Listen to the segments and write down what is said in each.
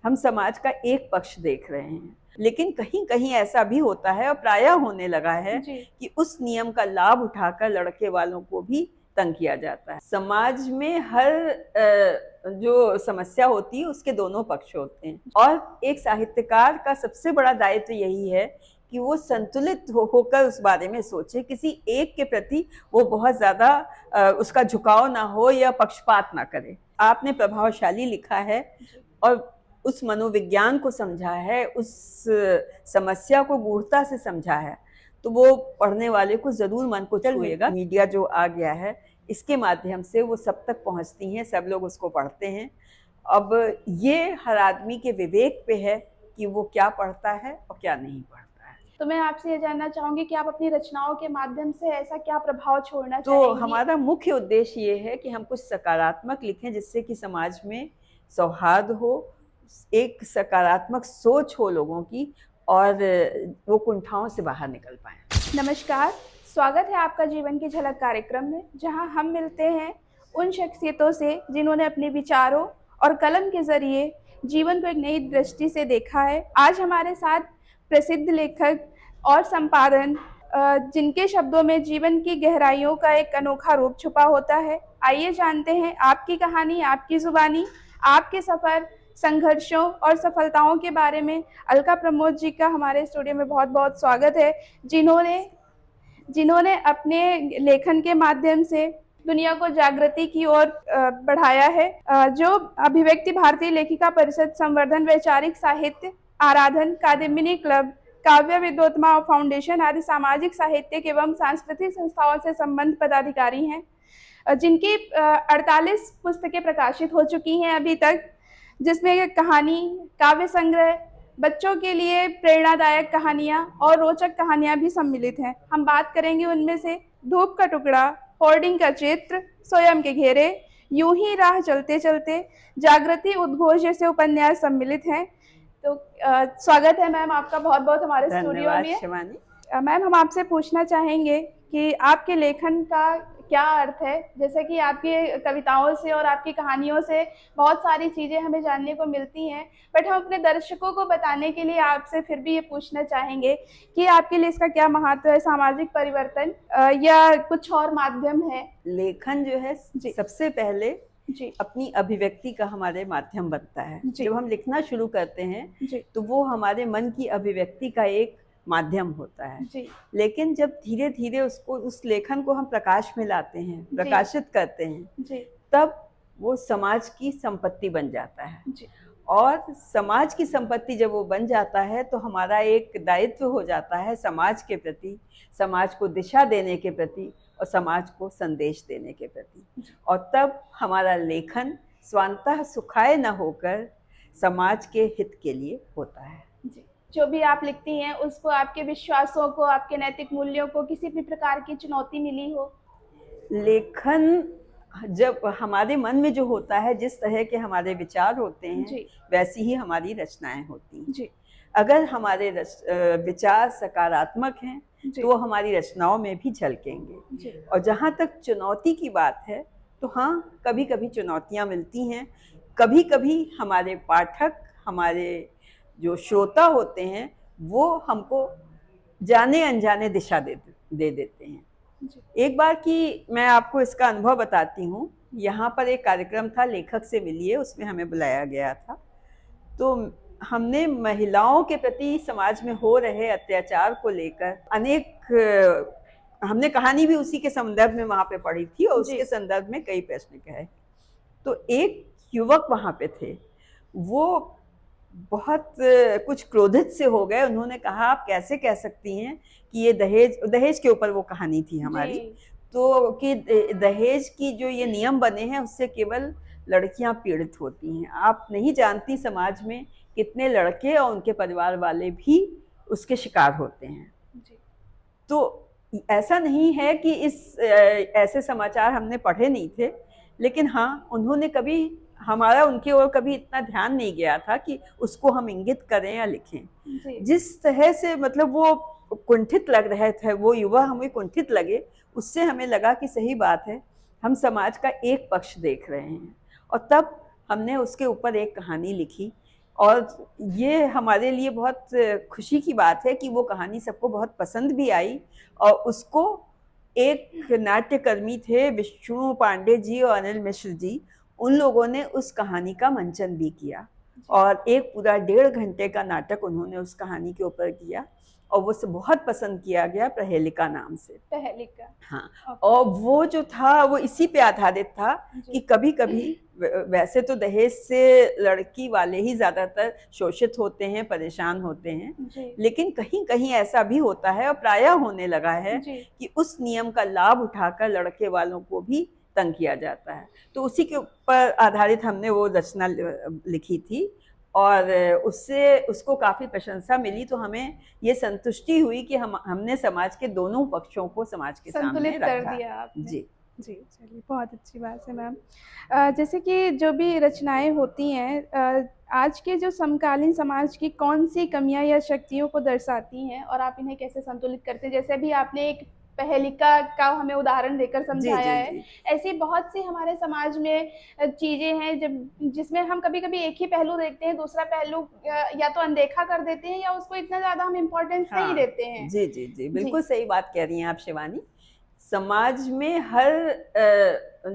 हम समाज का एक पक्ष देख रहे हैं, लेकिन कहीं कहीं ऐसा भी होता है और प्रायः होने लगा है कि उस नियम का लाभ उठाकर लड़के वालों को भी तंग किया जाता है। समाज में हर जो समस्या होती है उसके दोनों पक्ष होते हैं और एक साहित्यकार का सबसे बड़ा दायित्व यही है कि वो संतुलित होकर उस बारे में सोचे, किसी एक के प्रति वो बहुत ज्यादा उसका झुकाव ना हो या पक्षपात ना करे। आपने प्रभावशाली लिखा है और उस मनोविज्ञान को समझा है, उस समस्या को गूढ़ता से समझा है, तो वो पढ़ने वाले को जरूर मन को छुएगा। मीडिया जो आ गया है इसके माध्यम से वो सब तक पहुंचती हैं, सब लोग उसको पढ़ते हैं। अब ये हर आदमी के विवेक पे है कि वो क्या पढ़ता है और क्या नहीं पढ़ता है। तो मैं आपसे ये जानना चाहूंगी कि आप अपनी रचनाओं के माध्यम से ऐसा क्या प्रभाव छोड़ना तो चाहेंगी? हमारा मुख्य उद्देश्य ये है कि हम कुछ सकारात्मक लिखें जिससे कि समाज में सौहार्द हो, एक सकारात्मक सोच हो लोगों की और वो कुंठाओं से बाहर निकल पाए। नमस्कार, स्वागत है आपका जीवन की झलक कार्यक्रम में, जहां हम मिलते हैं उन शख्सियतों से जिन्होंने अपने विचारों और कलम के जरिए जीवन को एक नई दृष्टि से देखा है। आज हमारे साथ प्रसिद्ध लेखक और संपादन जिनके शब्दों में जीवन की गहराइयों का एक अनोखा रूप छुपा होता है। आइए जानते हैं आपकी कहानी, आपकी जुबानी, आपके सफर, संघर्षों और सफलताओं के बारे में। अलका प्रमोद जी का हमारे स्टूडियो में बहुत बहुत स्वागत है, जिन्होंने अपने लेखन के माध्यम से दुनिया को जागृति की ओर बढ़ाया है। जो अभिव्यक्ति भारतीय लेखिका परिषद, संवर्धन, वैचारिक साहित्य आराधन, कादम्बिनी क्लब, काव्य विद्वोत्मा फाउंडेशन आदि सामाजिक साहित्यिक एवं सांस्कृतिक संस्थाओं से संबद्ध पदाधिकारी हैं, जिनकी 48 पुस्तकें प्रकाशित हो चुकी हैं अभी तक, जिसमें कहानी, काव्य संग्रह, बच्चों के लिए प्रेरणादायक कहानियां और रोचक कहानियां भी सम्मिलित हैं। हम बात करेंगे उनमें से धूप का टुकड़ा, होर्डिंग का चित्र, स्वयं के घेरे, यूं ही राह चलते चलते, जागृति, उद्घोष जैसे उपन्यास सम्मिलित हैं। तो स्वागत है मैम आपका बहुत बहुत हमारे स्टूडियो में। मैम, हम आपसे पूछना चाहेंगे कि आपके लेखन का क्या अर्थ है। जैसे कि आपकी कविताओं से और आपकी कहानियों से बहुत सारी चीज़ें हमें जानने को मिलती हैं, बट हम अपने दर्शकों को बताने के लिए आपसे फिर भी ये पूछना चाहेंगे कि आपके लिए इसका क्या महत्व है, सामाजिक परिवर्तन या कुछ और माध्यम है? लेखन जो है सबसे पहले अपनी अभिव्यक्ति का हमारे माध्यम बनता है। जब हम लिखना शुरू करते हैं तो वो हमारे मन की अभिव्यक्ति का एक माध्यम होता है, लेकिन जब धीरे धीरे उस लेखन को हम प्रकाश में लाते हैं, प्रकाशित करते हैं, तब वो समाज की संपत्ति बन जाता है। और समाज की संपत्ति जब वो बन जाता है तो हमारा एक दायित्व हो जाता है समाज के प्रति, समाज को दिशा देने के प्रति और समाज को संदेश देने के प्रति। और तब हमारा लेखन स्वांतः सुखाय न होकर समाज के हित के लिए होता है। जो भी आप लिखती हैं उसको, आपके विश्वासों को, आपके नैतिक मूल्यों को किसी भी प्रकार की चुनौती मिली हो? लेखन जब हमारे मन में जो होता है, जिस तरह के हमारे विचार होते हैं वैसी ही हमारी रचनाएं होती हैं। अगर हमारे विचार सकारात्मक हैं तो वो हमारी रचनाओं में भी झलकेंगे। और जहाँ तक चुनौती की बात है तो हाँ, कभी कभी चुनौतियाँ मिलती हैं। कभी कभी हमारे पाठक, हमारे जो श्रोता होते हैं, वो हमको जाने अनजाने दिशा दे देते हैं। एक बार की मैं आपको इसका अनुभव बताती हूँ। यहाँ पर एक कार्यक्रम था, लेखक से मिलिए, उसमें हमें बुलाया गया था। तो हमने महिलाओं के प्रति समाज में हो रहे अत्याचार को लेकर हमने कहानी भी उसी के संदर्भ में वहाँ पे पढ़ी थी और उसके संदर्भ में कई प्रश्न कहे। तो एक युवक वहाँ पे थे, वो बहुत कुछ क्रोधित से हो गए। उन्होंने कहा, आप कैसे कह सकती हैं कि ये दहेज के ऊपर वो कहानी थी हमारी, तो कि दहेज की जो ये नियम बने हैं उससे केवल लड़कियां पीड़ित होती हैं। आप नहीं जानती समाज में कितने लड़के और उनके परिवार वाले भी उसके शिकार होते हैं। तो ऐसा नहीं है कि ऐसे समाचार हमने पढ़े नहीं थे, लेकिन हाँ, उन्होंने कभी हमारा उनकी ओर कभी इतना ध्यान नहीं गया था कि उसको हम इंगित करें या लिखें। जिस तरह से मतलब वो कुंठित लग रहे थे, वो युवा हमें कुंठित लगे, उससे हमें लगा कि सही बात है, हम समाज का एक पक्ष देख रहे हैं। और तब हमने उसके ऊपर एक कहानी लिखी और ये हमारे लिए बहुत खुशी की बात है कि वो कहानी सबको बहुत पसंद भी आई और उसको एक नाट्यकर्मी थे विष्णु पांडे जी और अनिल मिश्र जी, उन लोगों ने उस कहानी का मंचन भी किया और एक पूरा 1.5 घंटे का नाटक उन्होंने उस कहानी के ऊपर किया और वो से बहुत पसंद किया गया, प्रहेलिका नाम से। प्रहेलिका, हाँ, और वो जो था वो इसी पे आधारित था कि कभी कभी वैसे तो दहेज से लड़की वाले ही ज्यादातर शोषित होते हैं, परेशान होते हैं, लेकिन कहीं कहीं ऐसा भी होता है और प्रायः होने लगा है कि उस नियम का लाभ उठाकर लड़के वालों को भी तंग किया जाता है। तो उसी के ऊपर आधारित हमने वो रचना लिखी थी और उससे उसको काफी प्रशंसा मिली, तो हमें ये संतुष्टि हुई कि हमने समाज के दोनों पक्षों को समाज के सामने रखा। कर दिया आपने। जी जी, चलिए बहुत अच्छी बात है मैम। जैसे कि जो भी रचनाएं होती हैं आज के जो समकालीन समाज की कौन सी कमियां या शक्तियों को दर्शाती हैं और आप इन्हें कैसे संतुलित करते हैं? जैसे अभी आपने एक प्रहेलिका का हमें उदाहरण देकर समझाया है, ऐसी बहुत सी हमारे समाज में चीजें हैं जब जिसमें हम कभी कभी एक ही पहलू देखते हैं, दूसरा पहलू या तो अनदेखा कर देते हैं या उसको इतना ज्यादा हम इम्पोर्टेंस नहीं देते हैं। जी जी जी, बिल्कुल सही बात कह रही हैं आप शिवानी। समाज में हर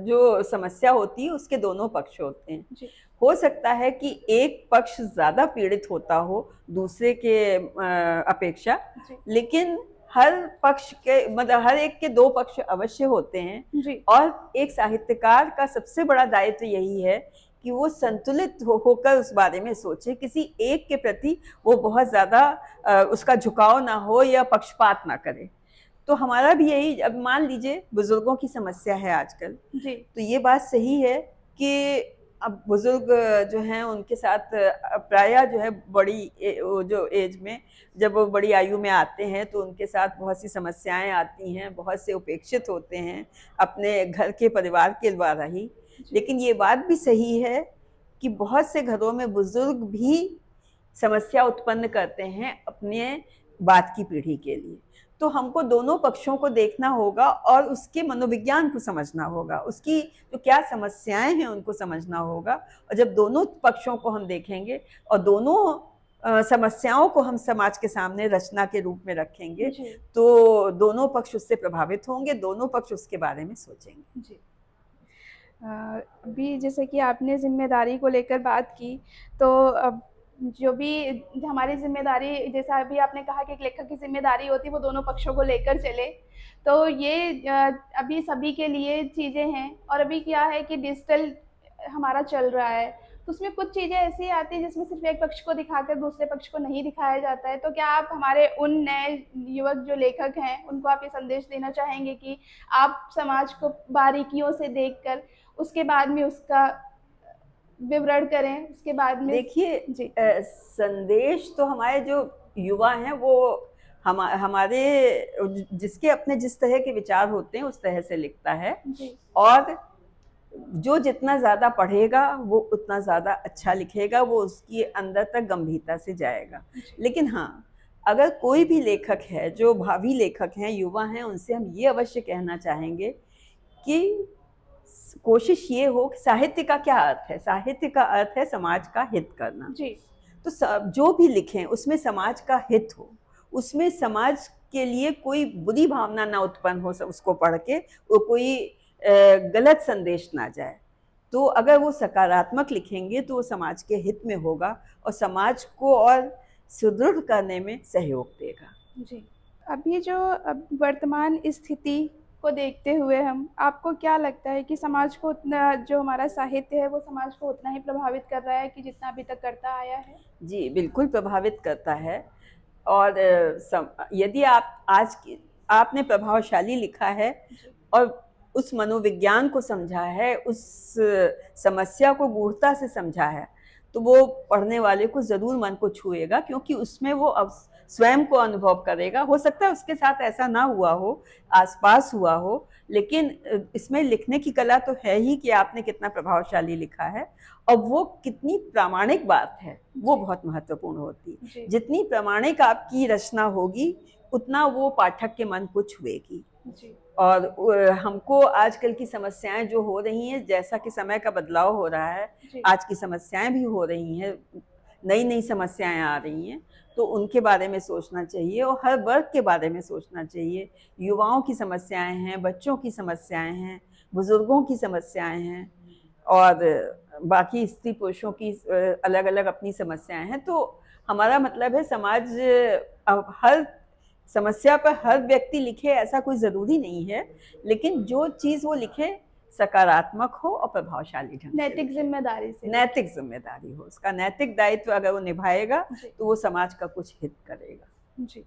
जो समस्या होती है उसके दोनों पक्ष होते हैं। हो सकता है कि एक पक्ष ज्यादा पीड़ित होता हो दूसरे के अपेक्षा, लेकिन हर पक्ष के मतलब हर एक के दो पक्ष अवश्य होते हैं। और एक साहित्यकार का सबसे बड़ा दायित्व यही है कि वो संतुलित होकर उस बारे में सोचे, किसी एक के प्रति वो बहुत ज्यादा उसका झुकाव ना हो या पक्षपात ना करे। तो हमारा भी यही, अब मान लीजिए बुजुर्गों की समस्या है आजकल, तो ये बात सही है कि अब बुजुर्ग जो हैं उनके साथ प्रायः जो है बड़ी जो एज में, जब वो बड़ी आयु में आते हैं तो उनके साथ बहुत सी समस्याएं आती हैं, बहुत से उपेक्षित होते हैं अपने घर के परिवार के द्वारा ही। लेकिन ये बात भी सही है कि बहुत से घरों में बुजुर्ग भी समस्या उत्पन्न करते हैं अपने बाद की पीढ़ी के लिए। तो हमको दोनों पक्षों को देखना होगा और उसके मनोविज्ञान को समझना होगा, उसकी जो क्या समस्याएं हैं उनको समझना होगा। और जब दोनों पक्षों को हम देखेंगे और दोनों समस्याओं को हम समाज के सामने रचना के रूप में रखेंगे तो दोनों पक्ष उससे प्रभावित होंगे, दोनों पक्ष उसके बारे में सोचेंगे। जी। अभी जैसे कि आपने जिम्मेदारी को लेकर बात की, तो अब जो भी हमारी जिम्मेदारी, जैसा अभी आपने कहा कि एक लेखक की जिम्मेदारी होती है वो दोनों पक्षों को लेकर चले, तो ये अभी सभी के लिए चीज़ें हैं। और अभी क्या है कि डिजिटल हमारा चल रहा है, तो उसमें कुछ चीज़ें ऐसी आती हैं जिसमें सिर्फ एक पक्ष को दिखाकर दूसरे पक्ष को नहीं दिखाया जाता है। तो क्या आप हमारे उन नए युवक जो लेखक हैं उनको आप ये संदेश देना चाहेंगे कि आप समाज को बारीकियों से देखकर उसके बाद में उसका विवरण करें, उसके बाद में? देखिए, संदेश तो हमारे जो युवा हैं वो हमारे जिसके अपने जिस तरह के विचार होते हैं उस तरह से लिखता है, और जो जितना ज्यादा पढ़ेगा वो उतना ज्यादा अच्छा लिखेगा, वो उसकी अंदर तक गंभीरता से जाएगा। लेकिन हाँ, अगर कोई भी लेखक है, जो भावी लेखक हैं, युवा हैं, उनसे हम ये अवश्य कहना चाहेंगे कि कोशिश ये हो कि साहित्य का क्या अर्थ है? साहित्य का अर्थ है समाज का हित करना। तो जो भी लिखें उसमें समाज का हित हो, उसमें समाज के लिए कोई बुरी भावना ना उत्पन्न हो, उसको पढ़ के वो कोई गलत संदेश ना जाए। तो अगर वो सकारात्मक लिखेंगे तो वो समाज के हित में होगा और समाज को और सुदृढ़ करने में सहयोग देगा। जी, अभी जो वर्तमान स्थिति को देखते हुए आपको क्या लगता है कि समाज को उतना, जो हमारा साहित्य है वो समाज को उतना ही प्रभावित कर रहा है कि जितना अभी तक करता आया है? जी, बिल्कुल प्रभावित करता है। और यदि आप आपने प्रभावशाली लिखा है और उस मनोविज्ञान को समझा है, उस समस्या को गूढ़ता से समझा है, तो वो पढ़ने वाले को जरूर मन को छुएगा, क्योंकि उसमें वो स्वयं को अनुभव करेगा। हो सकता है उसके साथ ऐसा ना हुआ हो, आसपास हुआ हो, लेकिन इसमें लिखने की कला तो है ही कि आपने कितना प्रभावशाली लिखा है और वो कितनी प्रामाणिक बात है, वो बहुत महत्वपूर्ण होती है। जितनी प्रामाणिक आपकी रचना होगी उतना वो पाठक के मन को छुएगी। और हमको आजकल की समस्याएं जो हो रही हैं, जैसा कि समय का बदलाव हो रहा है, आज की समस्याएं भी हो रही हैं, नई नई समस्याएं आ रही हैं, तो उनके बारे में सोचना चाहिए और हर वर्ग के बारे में सोचना चाहिए। युवाओं की समस्याएं हैं, बच्चों की समस्याएं हैं, बुजुर्गों की समस्याएं हैं और बाकी स्त्री पुरुषों की अलग अलग अपनी समस्याएं हैं। तो हमारा मतलब है समाज हर समस्या पर हर व्यक्ति लिखे ऐसा कोई ज़रूरी नहीं है, लेकिन जो चीज़ वो लिखे सकारात्मक हो और प्रभावशाली ढंग से, नैतिक जिम्मेदारी से, नैतिक जिम्मेदारी हो, उसका नैतिक दायित्व अगर वो निभाएगा तो वो समाज का कुछ हित करेगा। जी।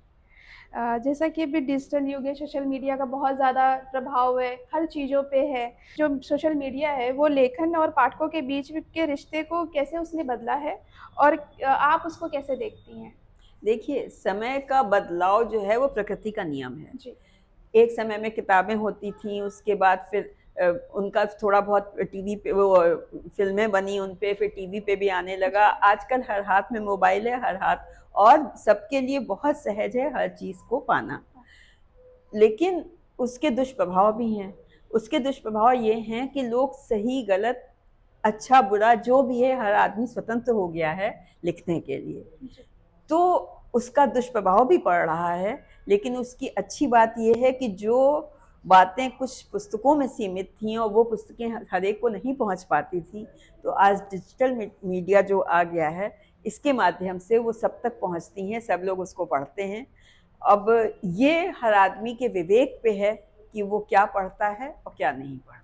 जैसा कि अभी डिजिटल युग है, सोशल मीडिया का बहुत ज़्यादा प्रभाव है, हर चीज़ों पे है। जो सोशल मीडिया है वो लेखन और पाठकों के बीच के रिश्ते को कैसे उसने बदला है और आप उसको कैसे देखती हैं? देखिए, समय का बदलाव जो है वो प्रकृति का नियम है जी। एक समय में किताबें होती थी, उसके बाद फिर उनका थोड़ा बहुत टीवी पे वो फिल्में बनी उन पे, फिर टीवी पे भी आने लगा। आजकल हर हाथ में मोबाइल है, हर हाथ, और सबके लिए बहुत सहज है हर चीज़ को पाना। लेकिन उसके दुष्प्रभाव भी हैं। उसके दुष्प्रभाव ये हैं कि लोग सही गलत, अच्छा बुरा जो भी है, हर आदमी स्वतंत्र हो गया है लिखने के लिए। तो उसका दुष्प्रभाव भी पड़ रहा है। लेकिन उसकी अच्छी बात यह है कि जो बातें कुछ पुस्तकों में सीमित थीं और वो पुस्तकें हर एक को नहीं पहुंच पाती थी, तो आज डिजिटल मीडिया जो आ गया है, इसके माध्यम से वो सब तक पहुंचती हैं, सब लोग उसको पढ़ते हैं। अब ये हर आदमी के विवेक पे है कि वो क्या पढ़ता है और क्या नहीं पढ़ता है।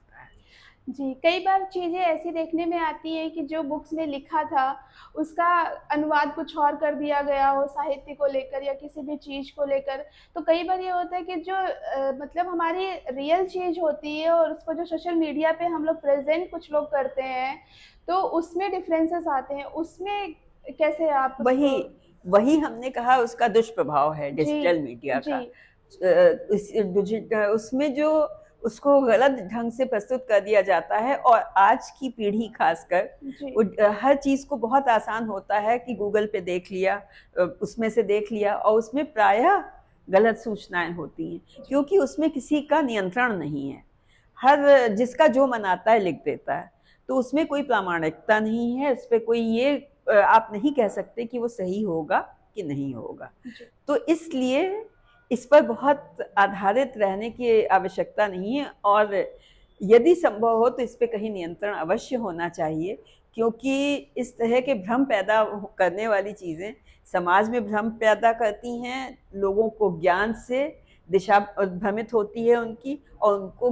जी, कई बार चीज़ें ऐसी देखने में आती हैं कि जो बुक्स में लिखा था, उसका अनुवाद कुछ और कर दिया गया हो, साहित्य को लेकर या किसी भी चीज़ को लेकर। तो कई बार ये होता है कि जो मतलब हमारी रियल चीज़ होती है और उसको जो सोशल मीडिया पे हम लोग प्रेज़ेंट कुछ लोग करते हैं, तो उसमें डिफरेंसेस आते हैं। उसमें कैसे आप वही हमने कहा उसका दुष्प्रभाव है डिजिटल मीडिया का। उसमें जो उसको गलत ढंग से प्रस्तुत कर दिया जाता है और आज की पीढ़ी खासकर हर चीज़ को बहुत आसान होता है कि गूगल पे देख लिया, उसमें से देख लिया, और उसमें प्रायः गलत सूचनाएं होती हैं क्योंकि उसमें किसी का नियंत्रण नहीं है। हर जिसका जो मन आता है लिख देता है, तो उसमें कोई प्रामाणिकता नहीं है। इस पर कोई ये आप नहीं कह सकते कि वो सही होगा कि नहीं होगा। तो इसलिए इस पर बहुत आधारित रहने की आवश्यकता नहीं है और यदि संभव हो तो इस पे कहीं नियंत्रण अवश्य होना चाहिए, क्योंकि इस तरह के भ्रम पैदा करने वाली चीज़ें समाज में भ्रम पैदा करती हैं, लोगों को ज्ञान से दिशा भ्रमित होती है उनकी, और उनको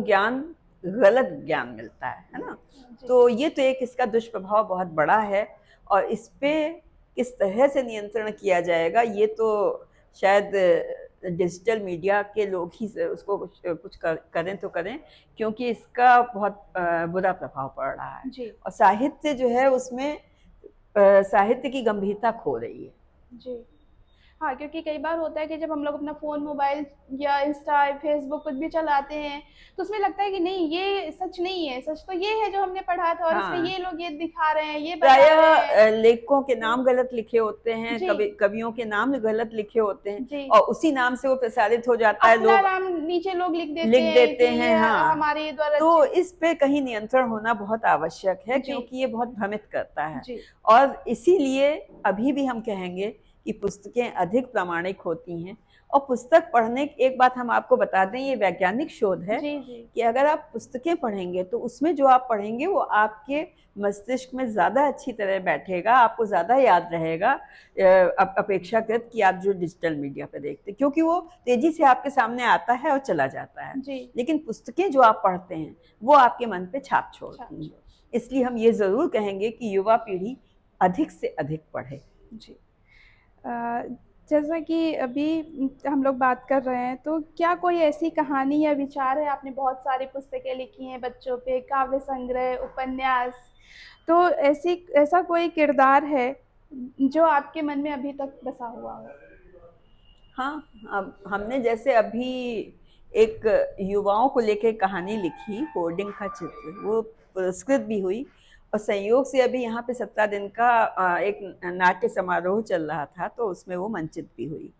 गलत ज्ञान मिलता है ना। तो ये तो एक इसका दुष्प्रभाव बहुत बड़ा है और इस पे किस तरह से नियंत्रण किया जाएगा ये तो शायद डिजिटल मीडिया के लोग ही उसको कुछ करें तो करें, क्योंकि इसका बहुत बुरा प्रभाव पड़ रहा है और साहित्य जो है उसमें साहित्य की गंभीरता खो रही है। जी हाँ, क्योंकि कई बार होता है कि जब हम लोग अपना फ़ोन, मोबाइल या इंस्टा, फेसबुक कुछ भी चलाते हैं, तो उसमें लगता है कि नहीं, ये सच नहीं है, सच तो ये है जो हमने पढ़ा था और इसमें ये लोग ये दिखा रहे हैं, ये बता रहे हैं। लेखकों के नाम गलत लिखे होते हैं, कवियों के नाम गलत लिखे होते हैं और उसी नाम से वो प्रसारित हो जाता है। लोग नाम नीचे लोग लिख देते हैं हाँ, हमारे द्वारा। तो इस पे कहीं नियंत्रण होना बहुत आवश्यक है, क्योंकि ये बहुत भ्रमित करता है। और इसीलिए अभी भी हम कहेंगे कि पुस्तकें अधिक प्रामाणिक होती हैं। और पुस्तक पढ़ने, एक बात हम आपको बता दें, ये वैज्ञानिक शोध है कि अगर आप पुस्तकें पढ़ेंगे तो उसमें जो आप पढ़ेंगे वो आपके मस्तिष्क में ज़्यादा अच्छी तरह बैठेगा, आपको ज़्यादा याद रहेगा अपेक्षाकृत कि आप जो डिजिटल मीडिया पर देखते, क्योंकि वो तेज़ी से आपके सामने आता है और चला जाता है। लेकिन पुस्तकें जो आप पढ़ते हैं वो आपके मन पे छाप छोड़ती हैं। इसलिए हम ये ज़रूर कहेंगे कि युवा पीढ़ी अधिक से अधिक पढ़े। जैसा कि अभी हम लोग बात कर रहे हैं, तो क्या कोई ऐसी कहानी या विचार है, आपने बहुत सारी पुस्तकें लिखी हैं बच्चों पे, काव्य संग्रह, उपन्यास, तो ऐसा कोई किरदार है जो आपके मन में अभी तक बसा हुआ हो? हाँ, हमने जैसे अभी एक युवाओं को लेकर कहानी लिखी, होर्डिंग का चित्र, वो पुरस्कृत भी हुई और संयोग से अभी यहाँ पे 17 दिन का एक नाट्य समारोह चल रहा था, तो उसमें वो मंचित भी हुई।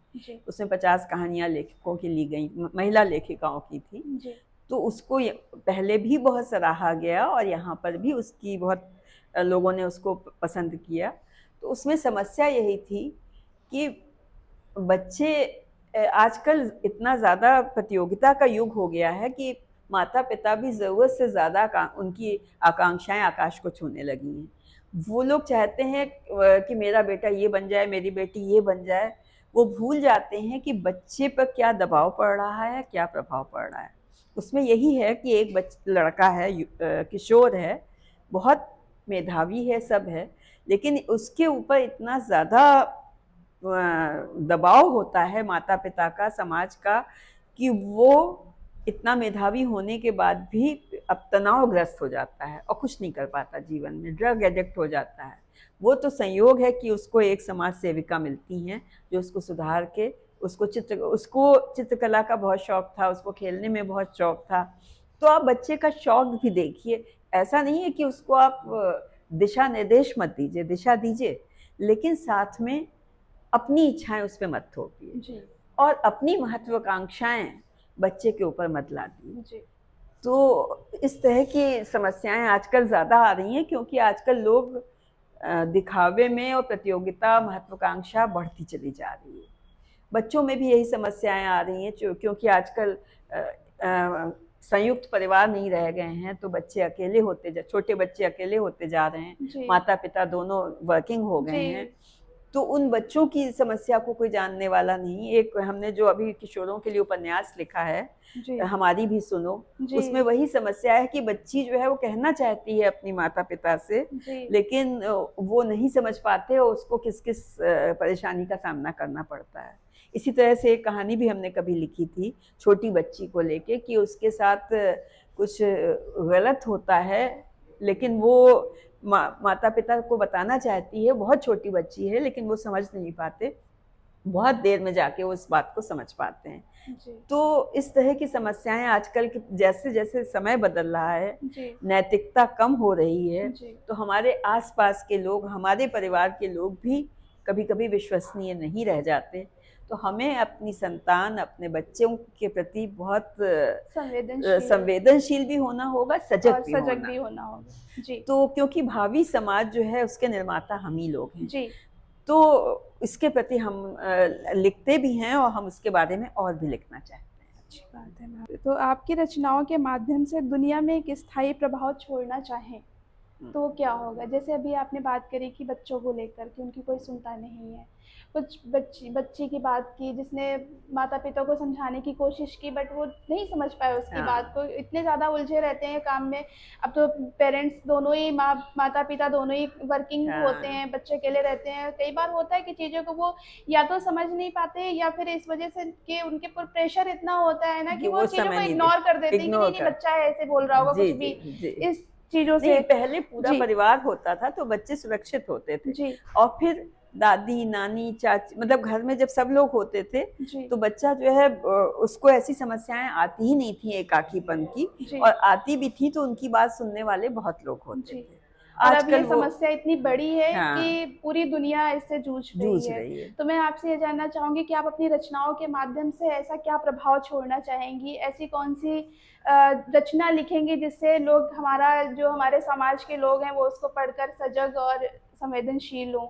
उसमें 50 कहानियाँ लेखकों की ली गई, महिला लेखिकाओं की थी। तो उसको पहले भी बहुत सराहा गया और यहाँ पर भी उसकी बहुत लोगों ने उसको पसंद किया। तो उसमें समस्या यही थी कि बच्चे आजकल इतना ज़्यादा प्रतियोगिता का युग हो गया है कि माता पिता भी ज़रूरत से ज़्यादा उनकी आकांक्षाएं आकाश को छूने लगी हैं। वो लोग चाहते हैं कि मेरा बेटा ये बन जाए, मेरी बेटी ये बन जाए। वो भूल जाते हैं कि बच्चे पर क्या दबाव पड़ रहा है, क्या प्रभाव पड़ रहा है। उसमें यही है कि एक लड़का है, किशोर है, बहुत मेधावी है, सब है, लेकिन उसके ऊपर इतना ज़्यादा दबाव होता है माता पिता का, समाज का, कि वो इतना मेधावी होने के बाद भी अब तनावग्रस्त हो जाता है और कुछ नहीं कर पाता जीवन में, ड्रग एडिक्ट हो जाता है। वो तो संयोग है कि उसको एक समाज सेविका मिलती हैं जो उसको सुधार के, उसको चित्रकला का बहुत शौक था, उसको खेलने में बहुत शौक था। तो आप बच्चे का शौक भी देखिए, ऐसा नहीं है कि उसको आप दिशा निर्देश मत दीजिए, दिशा दीजिए, लेकिन साथ में अपनी इच्छाएं उस पर मत थोपिए और अपनी महत्वाकांक्षाएं बच्चे के ऊपर मत ला दीजिए। तो इस तरह की समस्याएं आजकल ज़्यादा आ रही हैं क्योंकि आजकल लोग दिखावे में और प्रतियोगिता महत्वाकांक्षा बढ़ती चली जा रही है। बच्चों में भी यही समस्याएं आ रही हैं क्योंकि आजकल संयुक्त परिवार नहीं रह गए हैं, तो बच्चे अकेले छोटे बच्चे अकेले होते जा रहे हैं, माता पिता दोनों वर्किंग हो गए हैं। तो उन बच्चों की समस्या को कोई जानने वाला नहीं। एक हमने जो अभी किशोरों के लिए उपन्यास लिखा है, हमारी भी सुनो, उसमें वही समस्या है कि बच्ची जो है वो कहना चाहती है अपनी माता पिता से, लेकिन वो नहीं समझ पाते और उसको किस किस परेशानी का सामना करना पड़ता है। इसी तरह से एक कहानी भी हमने कभी लिखी थी छोटी बच्ची को लेके कि उसके साथ कुछ गलत होता है, लेकिन वो माता पिता को बताना चाहती है, बहुत छोटी बच्ची है लेकिन वो समझ नहीं पाते, बहुत देर में जाके वो इस बात को समझ पाते हैं। तो इस तरह की समस्याएं आजकल के जैसे जैसे समय बदल रहा है, नैतिकता कम हो रही है, तो हमारे आसपास के लोग, हमारे परिवार के लोग भी कभी कभी विश्वसनीय नहीं रह जाते। तो हमें अपनी संतान, अपने बच्चों के प्रति बहुत संवेदनशील भी होना होगा, सजग भी होना होगा। जी। तो क्योंकि भावी समाज जो है उसके निर्माता हम ही लोग हैं। जी। तो इसके प्रति हम लिखते भी हैं और हम उसके बारे में और भी लिखना चाहते हैं। अच्छी बात है मैम। तो आपकी रचनाओं के माध्यम से दुनिया में एक स्थायी प्रभाव छोड़ना चाहें तो क्या होगा? जैसे अभी आपने बात करी कि बच्चों को लेकर कि उनकी कोई सुनता नहीं है, कुछ बच्ची की बात की जिसने माता पिता को समझाने की कोशिश की बट वो नहीं समझ पाए उसकी बात को, इतने ज़्यादा उलझे रहते हैं काम में। अब तो पेरेंट्स दोनों ही, माता पिता दोनों ही वर्किंग होते हैं, बच्चे अकेले रहते हैं। कई बार होता है कि चीज़ों को वो या तो समझ नहीं पाते या फिर इस वजह से कि उनके ऊपर प्रेशर इतना होता है ना कि वो चीज़ों को इग्नोर कर देते हैं कि नहीं बच्चा है ऐसे बोल रहा होगा कुछ भी, इस चीजों से। पहले पूरा परिवार होता था तो बच्चे सुरक्षित होते थे, और फिर दादी, नानी, चाची, मतलब घर में जब सब लोग होते थे तो बच्चा जो है उसको ऐसी समस्याएं आती ही नहीं थी एकाकीपन की, और आती भी थी तो उनकी बात सुनने वाले बहुत लोग होते थे। आजकल समस्या इतनी बड़ी है कि पूरी दुनिया इससे जूझ रही है। तो मैं आपसे ये जानना चाहूंगी कि आप अपनी रचनाओं के माध्यम से ऐसा क्या प्रभाव छोड़ना चाहेंगी? ऐसी कौन सी रचना लिखेंगी जिससे लोग, हमारे समाज के लोग हैं, वो उसको पढ़कर सजग और संवेदनशील हों?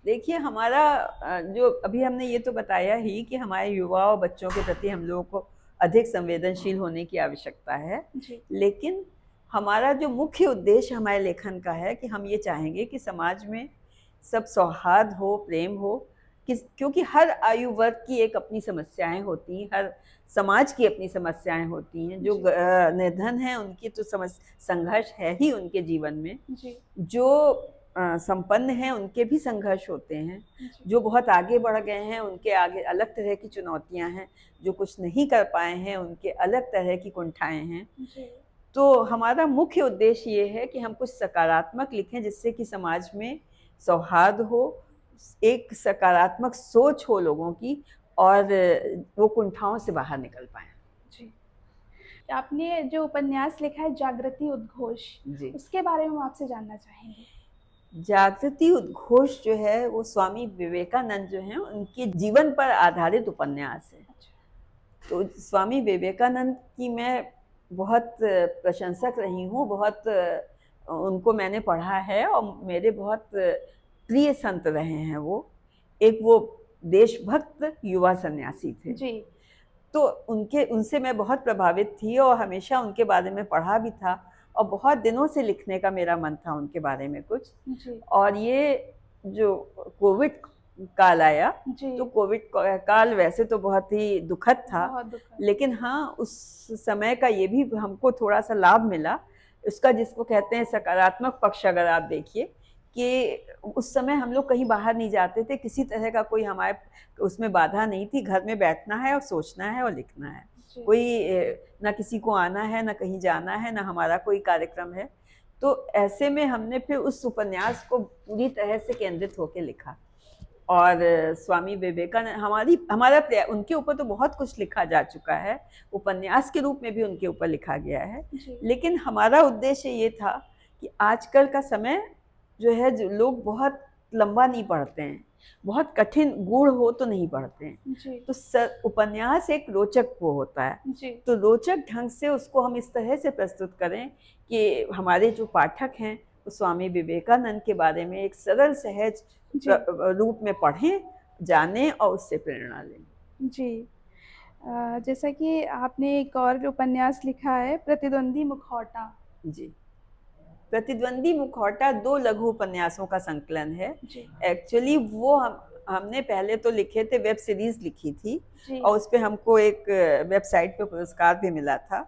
देखिए, हमारा जो अभी हमने ये तो बताया ही कि हमारे युवा और बच्चों के प्रति हम लोगों को अधिक संवेदनशील होने की आवश्यकता है, लेकिन हमारा जो मुख्य उद्देश्य हमारे लेखन का है कि हम ये चाहेंगे कि समाज में सब सौहार्द हो, प्रेम हो, क्योंकि हर आयु वर्ग की एक अपनी समस्याएं होती हैं, हर समाज की अपनी समस्याएं होती हैं। जो निर्धन हैं उनकी तो संघर्ष है ही उनके जीवन में, जो संपन्न हैं उनके भी संघर्ष होते हैं, जो बहुत आगे बढ़ गए हैं उनके आगे अलग तरह की चुनौतियां हैं, जो कुछ नहीं कर पाए हैं उनके अलग तरह की कुंठाएं हैं। तो हमारा मुख्य उद्देश्य ये है कि हम कुछ सकारात्मक लिखें जिससे कि समाज में सौहार्द हो, एक सकारात्मक सोच हो लोगों की, और वो कुंठाओं से बाहर निकल पाएं। जी। आपने जो उपन्यास लिखा है जागृति उद्घोष, उसके बारे में हम आपसे जानना चाहेंगे। जागृति उद्घोष जो है वो स्वामी विवेकानंद जो हैं उनके जीवन पर आधारित उपन्यास है। तो स्वामी विवेकानंद की मैं बहुत प्रशंसक रही हूँ, बहुत उनको मैंने पढ़ा है और मेरे बहुत प्रिय संत रहे हैं वो देशभक्त युवा सन्यासी थे जी। तो उनसे मैं बहुत प्रभावित थी और हमेशा उनके बारे में पढ़ा भी था और बहुत दिनों से लिखने का मेरा मन था उनके बारे में कुछ जी। और ये जो कोविड काल आया जी। तो कोविड काल वैसे तो बहुत ही दुखद था, बहुत दुखद। लेकिन हाँ उस समय का ये भी हमको थोड़ा सा लाभ मिला उसका, जिसको कहते हैं सकारात्मक पक्ष। अगर आप देखिए कि उस समय हम लोग कहीं बाहर नहीं जाते थे, किसी तरह का कोई हमारे उसमें बाधा नहीं थी, घर में बैठना है और सोचना है और लिखना है, कोई ना किसी को आना है ना कहीं जाना है ना हमारा कोई कार्यक्रम है। तो ऐसे में हमने फिर उस उपन्यास को पूरी तरह से केंद्रित होकर लिखा और स्वामी विवेकानंद हमारा उनके ऊपर तो बहुत कुछ लिखा जा चुका है, उपन्यास के रूप में भी उनके ऊपर लिखा गया है, लेकिन हमारा उद्देश्य ये था कि आजकल का समय जो है जो लोग बहुत लंबा नहीं पढ़ते हैं, बहुत कठिन गूढ़ हो तो नहीं पढ़ते हैं, तो उपन्यास एक रोचक वो होता है, तो रोचक ढंग से उसको हम इस तरह से प्रस्तुत करें कि हमारे जो पाठक हैं वो स्वामी विवेकानंद के बारे में एक सरल सहज रूप में पढ़ें, जानें और उससे प्रेरणा लें। जी। जैसा कि आपने एक और उपन्यास लिखा है प्रतिद्वंदी मुखौटा। जी, प्रतिद्वंदी मुखौटा 2 लघु उपन्यासों का संकलन है। एक्चुअली वो हमने पहले तो लिखे थे, वेब सीरीज लिखी थी और उस पे हमको एक वेबसाइट पे पुरस्कार भी मिला था।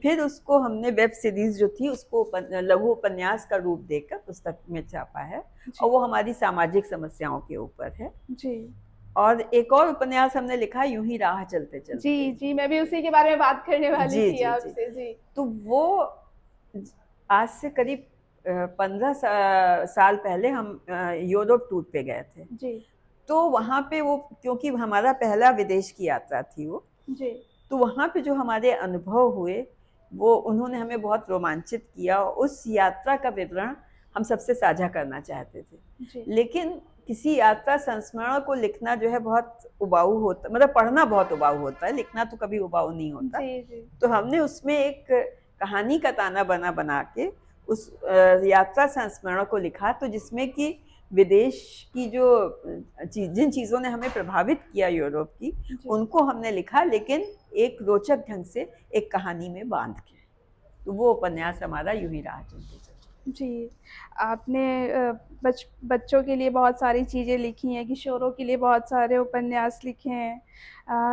फिर उसको हमने वेब सीरीज जो थी उसको लघु उपन्यास का रूप देकर पुस्तक में छापा है और वो हमारी सामाजिक समस्याओं के ऊपर है। और एक और उपन्यास हमने लिखा यूं ही राह चलते चलते। जी जी, मैं भी उसी के बारे में बात करने वाली थी आपसे। जी, तो वो आज से करीब 15 साल पहले हम यूरोप टूर पे गए थे जी। तो वहाँ पे वो, क्योंकि हमारा पहला विदेश की यात्रा थी वो जी, तो वहाँ पे जो हमारे अनुभव हुए वो उन्होंने हमें बहुत रोमांचित किया और उस यात्रा का विवरण हम सबसे साझा करना चाहते थे। लेकिन किसी यात्रा संस्मरण को लिखना जो है बहुत उबाऊ होता, मतलब पढ़ना बहुत उबाऊ होता है, लिखना तो कभी उबाऊ नहीं होता। तो हमने उसमें एक कहानी का ताना बना के उस यात्रा संस्मरण को लिखा, तो जिसमें कि विदेश की जो जिन चीज़ों ने हमें प्रभावित किया यूरोप की, उनको हमने लिखा, लेकिन एक रोचक ढंग से एक कहानी में बांध के। तो वो उपन्यास हमारा यूं ही राह चलते चलते। जी, आपने बच्चों के लिए बहुत सारी चीज़ें लिखी हैं, किशोरों के लिए बहुत सारे उपन्यास लिखे हैं,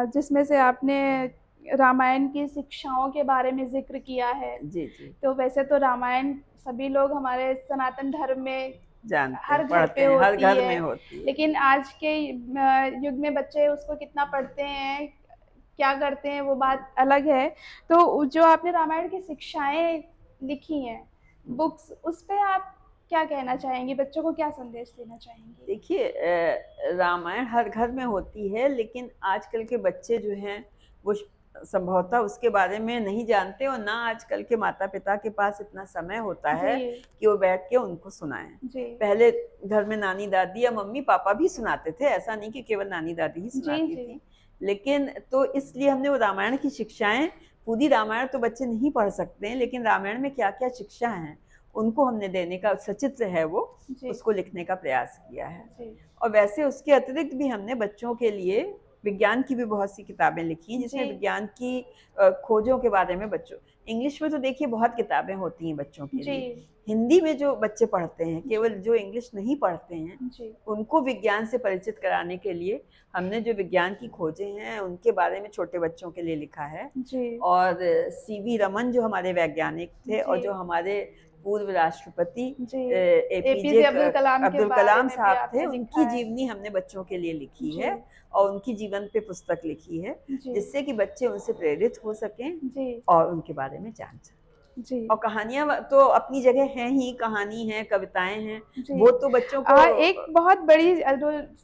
जिसमें से आपने रामायण की शिक्षाओं के बारे में जिक्र किया है। जी जी। तो वैसे तो रामायण सभी लोग हमारे सनातन धर्म में जानते, हर घर पे होती हर घर है, में होती है, लेकिन आज के युग में बच्चे उसको कितना पढ़ते हैं, क्या करते हैं, वो बात अलग है। तो जो आपने रामायण की शिक्षाएं लिखी हैं, बुक्स, उस पे आप क्या कहना चाहेंगी, बच्चों को क्या संदेश देना चाहेंगी? देखिए, रामायण हर घर में होती है, लेकिन आजकल के बच्चे जो हैं वो संभवतः उसके बारे में नहीं जानते और ना आजकल के माता पिता के पास इतना समय होता है कि वो बैठ के उनको सुनाएं। पहले घर में नानी दादी या मम्मी पापा भी सुनाते थे, ऐसा नहीं कि केवल नानी दादी ही सुनाती थी, लेकिन तो इसलिए हमने वो रामायण की शिक्षाएं, पूरी रामायण तो बच्चे नहीं पढ़ सकते हैं, लेकिन रामायण में क्या क्या शिक्षा हैं उनको हमने देने का, सचित्र है वो, उसको लिखने का प्रयास किया है। और वैसे उसके अतिरिक्त भी हमने बच्चों के लिए विज्ञान की भी बहुत सी किताबें लिखी जिसमें विज्ञान की खोजों के बारे में बच्चों, इंग्लिश में तो देखिए बहुत किताबें होती हैं बच्चों के लिए, हिंदी में जो बच्चे पढ़ते हैं, केवल जो इंग्लिश नहीं पढ़ते हैं उनको विज्ञान से परिचित कराने के लिए हमने जो विज्ञान की खोजें हैं उनके बारे में छोटे बच्चों के लिए लिखा है। और सीवी रमन जो हमारे वैज्ञानिक थे और जो हमारे पूर्व राष्ट्रपति एपीजे अब्दुल कलाम साहब थे, उनकी जीवनी हमने बच्चों के लिए लिखी है और उनकी जीवन पे पुस्तक लिखी है, जिससे कि बच्चे उनसे प्रेरित हो सकें और उनके बारे में जान सकें। और कहानियां तो अपनी जगह हैं ही, कहानी है, कविताएं हैं, वो तो बच्चों को एक बहुत बड़ी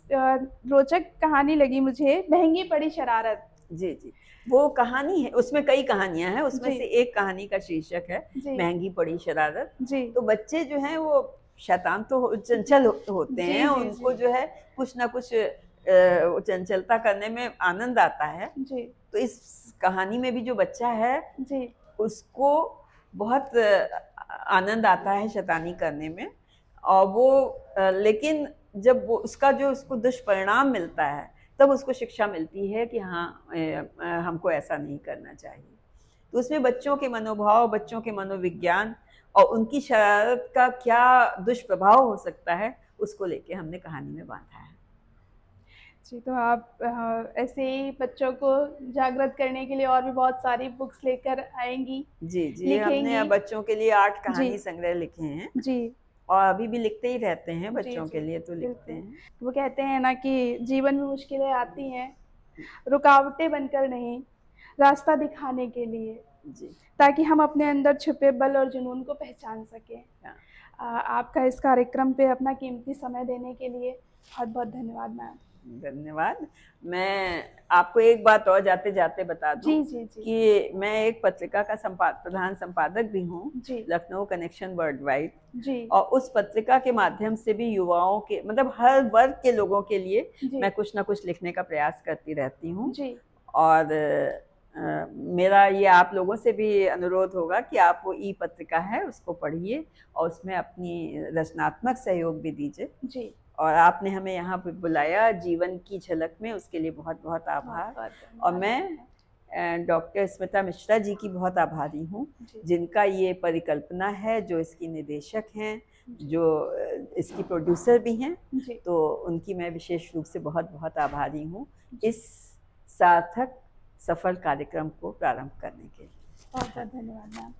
रोचक कहानी लगी मुझे, महंगी पड़ी शरारत। जी जी, वो कहानी है, उसमें कई कहानियां हैं, उसमें से एक कहानी का शीर्षक है महंगी पड़ी शरारत। तो बच्चे जो हैं वो शैतान तो चंचल होते हैं, उनको जो है कुछ ना कुछ चंचलता करने में आनंद आता है। तो इस कहानी में भी जो बच्चा है उसको बहुत आनंद आता है शैतानी करने में, और वो लेकिन जब वो उसका जो उसको दुष्परिणाम मिलता है, तब उसको शिक्षा मिलती है कि हाँ हमको ऐसा नहीं करना चाहिए। तो उसमें बच्चों के मनोभाव, बच्चों के मनोविज्ञान और उनकी शरारत का क्या दुष्प्रभाव हो सकता है, उसको लेके हमने कहानी में बांधा है। जी, तो आप ऐसे ही बच्चों को जागृत करने के लिए और भी बहुत सारी बुक्स लेकर आएंगी, जी जी, लिखेंगी। हमने बच्चों के लिए 8 कहानी जी संग्रह लिखे हैं जी और अभी भी लिखते ही रहते हैं, जी बच्चों के जी लिए तो लिखते बिल्कुल। हैं। वो कहते हैं ना कि जीवन में मुश्किलें आती हैं रुकावटें बनकर नहीं, रास्ता दिखाने के लिए, जी ताकि हम अपने अंदर छुपे बल और जुनून को पहचान सकें। हाँ। आपका इस कार्यक्रम पे अपना कीमती समय देने के लिए बहुत बहुत धन्यवाद मैम। धन्यवाद। मैं आपको एक बात और जाते जाते बता दूं जी जी जी कि मैं एक पत्रिका का प्रधान संपादक भी हूँ, जी लखनऊ कनेक्शन वर्ल्ड वाइड, जी और उस पत्रिका के माध्यम से भी युवाओं के मतलब हर वर्ग के लोगों के लिए जी मैं कुछ ना कुछ लिखने का प्रयास करती रहती हूँ। जी और मेरा ये आप लोगों से भी अनुरोध होगा कि आप वो ई पत्रिका है उसको पढ़िए और उसमें अपनी रचनात्मक सहयोग भी दीजिए। जी और आपने हमें यहाँ पे बुलाया जीवन की झलक में, उसके लिए बहुत बहुत आभार। बहुत और मैं डॉक्टर स्मिता मिश्रा जी की बहुत आभारी हूँ, जिनका ये परिकल्पना है, जो इसकी निदेशक हैं, जो इसकी प्रोड्यूसर भी हैं, तो उनकी मैं विशेष रूप से बहुत बहुत आभारी हूँ इस सार्थक सफल कार्यक्रम को प्रारंभ करने के लिए। बहुत बहुत धन्यवाद मैम।